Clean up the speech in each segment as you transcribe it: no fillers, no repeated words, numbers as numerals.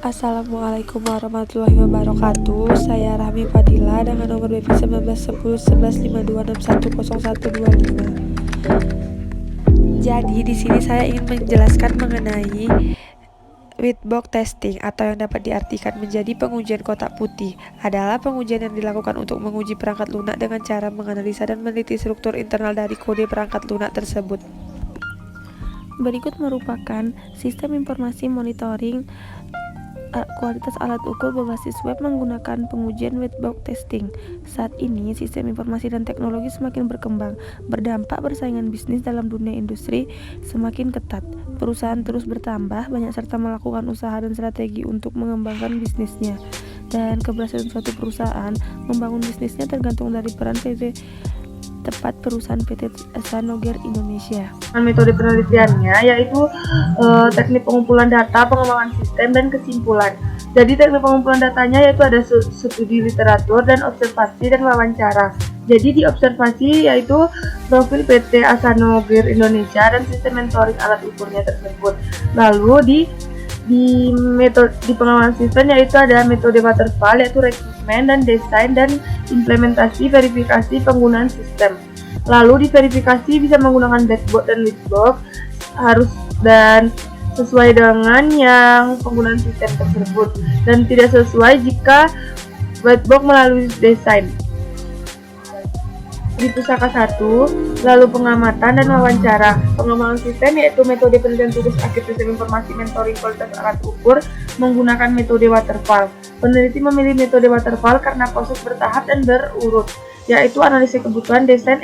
Assalamualaikum warahmatullahi wabarakatuh. Saya Rahmi Fadila dengan nomor BP 19101152610125. Jadi di sini saya ingin menjelaskan mengenai Whitebox testing, atau yang dapat diartikan menjadi pengujian kotak putih, adalah pengujian yang dilakukan untuk menguji perangkat lunak dengan cara menganalisa dan meneliti struktur internal dari kode perangkat lunak tersebut. Berikut merupakan sistem informasi monitoring kualitas alat ukur berbasis web menggunakan pengujian Whitebox testing. Saat ini, sistem informasi dan teknologi semakin berkembang, berdampak persaingan bisnis dalam dunia industri semakin ketat. Perusahaan terus bertambah banyak serta melakukan usaha dan strategi untuk mengembangkan bisnisnya. Dan keberhasilan suatu perusahaan membangun bisnisnya tergantung dari peran tepat perusahaan PT Sanoger Indonesia. Metode penelitiannya yaitu teknik pengumpulan data, pengembangan sistem, dan kesimpulan. Jadi teknik pengumpulan datanya yaitu ada studi literatur dan observasi dan wawancara. Jadi di observasi yaitu profil PT Sanoger Indonesia dan sistem mentoring alat ukurnya tersebut. Lalu di pengembangan sistem yaitu ada metode waterfall yaitu rekrutmen dan desain dan implementasi verifikasi penggunaan sistem. Lalu di verifikasi bisa menggunakan blackboard dan whitebox harus dan sesuai dengan yang penggunaan sistem tersebut, dan tidak sesuai jika whitebox melalui desain. Di pusaka 1, lalu pengamatan dan wawancara. Pengembangan sistem yaitu metode penelitian tugas akhir sistem informasi mentoring kualitas alat ukur menggunakan metode waterfall. Peneliti memilih metode waterfall karena proses bertahap dan berurut, yaitu analisis kebutuhan, desain,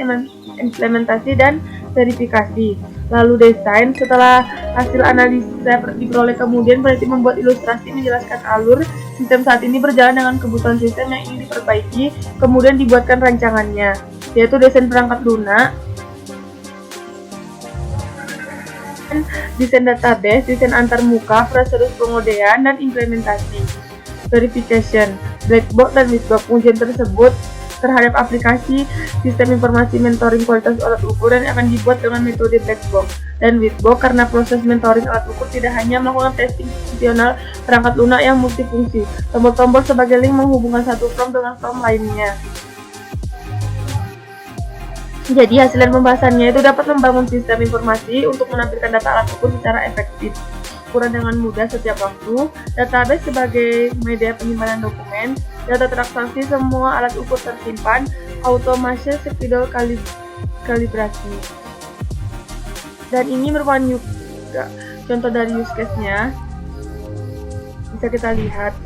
implementasi, dan verifikasi. Lalu desain, setelah hasil analisa diperoleh, kemudian peneliti membuat ilustrasi menjelaskan alur sistem saat ini berjalan dengan kebutuhan sistem yang ingin diperbaiki, kemudian dibuatkan rancangannya, yaitu desain perangkat lunak, desain database, desain antarmuka, prosedur pengodean, dan implementasi. Verification, blackboard dan whitebox. Pengujian tersebut terhadap aplikasi sistem informasi mentoring kualitas alat ukur dan akan dibuat dengan metode blackbox dan whitebox karena proses mentoring alat ukur tidak hanya melakukan testing fungsional perangkat lunak yang multifungsi. Tombol-tombol sebagai link menghubungkan satu form dengan form lainnya. Jadi hasil pembahasannya itu dapat membangun sistem informasi untuk menampilkan data alat ukur secara efektif, ukuran dengan mudah setiap waktu, database sebagai media penyimpanan dokumen, data transaksi semua alat ukur tersimpan, automasi spidol kalibrasi. Dan ini merupakan contoh dari use case-nya. Bisa kita lihat.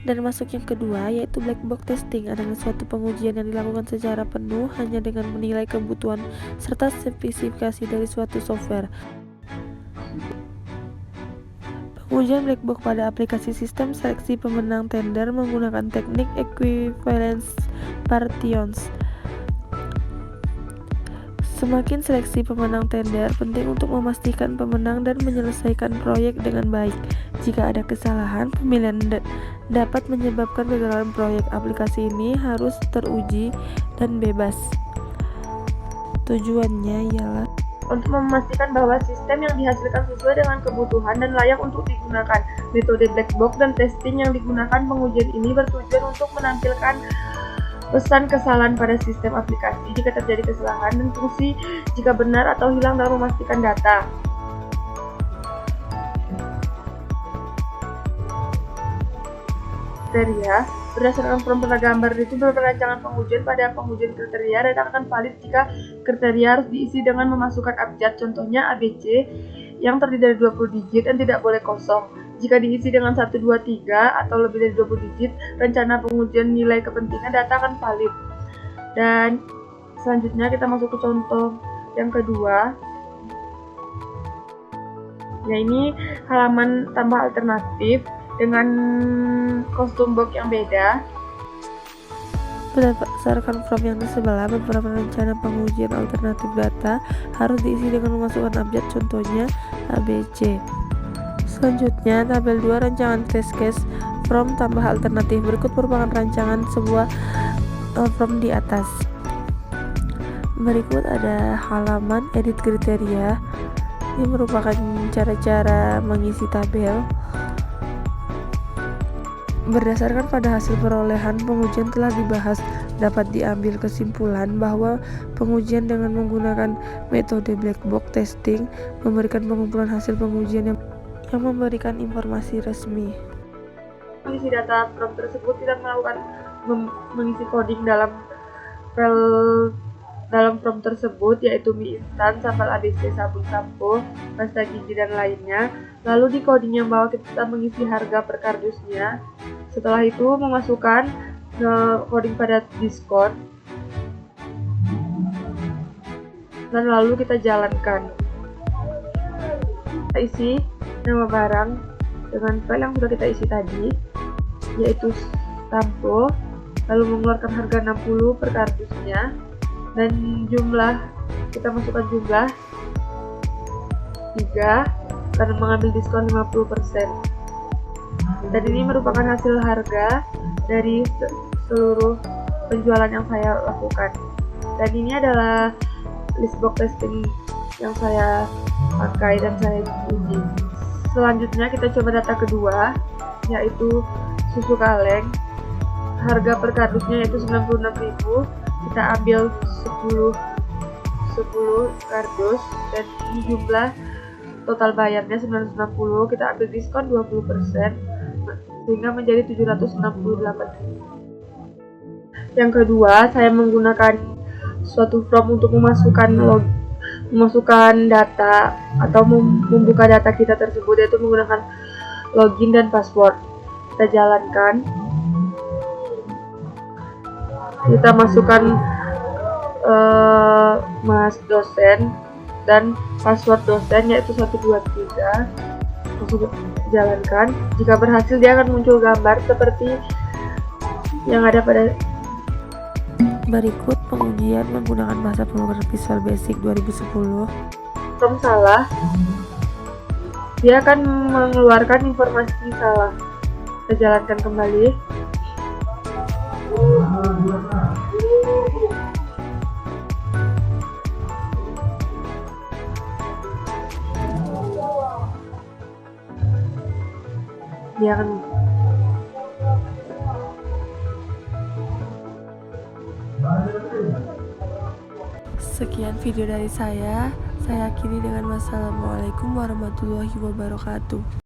Dan masuk yang kedua, yaitu black box testing, adalah suatu pengujian yang dilakukan secara penuh hanya dengan menilai kebutuhan serta spesifikasi dari suatu software. Pengujian black box pada aplikasi sistem seleksi pemenang tender menggunakan teknik equivalence partitions. Semakin seleksi pemenang tender, penting untuk memastikan pemenang dan menyelesaikan proyek dengan baik. Jika ada kesalahan, pemilihan dapat menyebabkan kegagalan proyek. Aplikasi ini harus teruji dan bebas. Tujuannya ialah untuk memastikan bahwa sistem yang dihasilkan sesuai dengan kebutuhan dan layak untuk digunakan. Metode black box dan testing yang digunakan pengujian ini bertujuan untuk menampilkan pesan kesalahan pada sistem aplikasi jika terjadi kesalahan dan fungsi jika benar atau hilang dalam memastikan data. Kriteria berdasarkan form pada gambar itu rancangan pengujian pada pengujian kriteria dan akan valid jika kriteria harus diisi dengan memasukkan abjad, contohnya ABC yang terdiri dari 20 digit dan tidak boleh kosong. Jika diisi dengan 1, 2, 3 atau lebih dari 20 digit, rencana pengujian nilai kepentingan data akan valid. Dan selanjutnya kita masuk ke contoh yang kedua. Ya, ini halaman tambah alternatif dengan kostum box yang beda. berdasarkan form yang di sebelah. Beberapa rencana pengujian alternatif data harus diisi dengan memasukkan abjad, contohnya ABC. Selanjutnya, tabel 2 rancangan test case from tambah alternatif. Berikut merupakan rancangan sebuah form di atas. Berikut ada halaman edit kriteria Ini merupakan cara-cara mengisi tabel. Berdasarkan pada hasil perolehan pengujian telah dibahas, dapat diambil kesimpulan bahwa pengujian dengan menggunakan metode black box testing memberikan pengumpulan hasil pengujian yang memberikan informasi resmi. Mengisi data prompt tersebut, kita melakukan mengisi coding dalam prompt tersebut, yaitu mie instan, sambal ABC, sabun sampo, pasta gigi, dan lainnya. Lalu di coding yang bawah kita mengisi harga per kardusnya. Setelah itu memasukkan coding pada diskon, dan lalu kita jalankan. Kita isi nama barang dengan file yang sudah kita isi tadi, yaitu sampo, lalu mengeluarkan harga 60 per kardusnya, dan jumlah, kita masukkan jumlah 3 karena mengambil diskon 50%. Dan ini merupakan hasil harga dari seluruh penjualan yang saya lakukan. Dan ini adalah list box testing yang saya pakai dan saya uji. Selanjutnya kita coba data kedua, yaitu susu kaleng. Harga per kardusnya yaitu 96.000. Kita ambil 10 kardus, dan ini jumlah total bayarnya 960. Kita ambil diskon 20%, sehingga menjadi 768.000. Yang kedua, saya menggunakan suatu form untuk memasukkan data atau membuka data kita tersebut, yaitu menggunakan login dan password. Kita jalankan. Kita masukkan mas dosen dan password dosen, yaitu 123. Langsung jalankan. Jika berhasil, dia akan muncul gambar seperti yang ada pada Berikut pengujian menggunakan bahasa pemrograman Visual Basic 2010. prompt salah, dia akan mengeluarkan informasi salah. Kita jalankan kembali. Dia akan Sekian video dari saya akhiri dengan wassalamualaikum warahmatullahi wabarakatuh.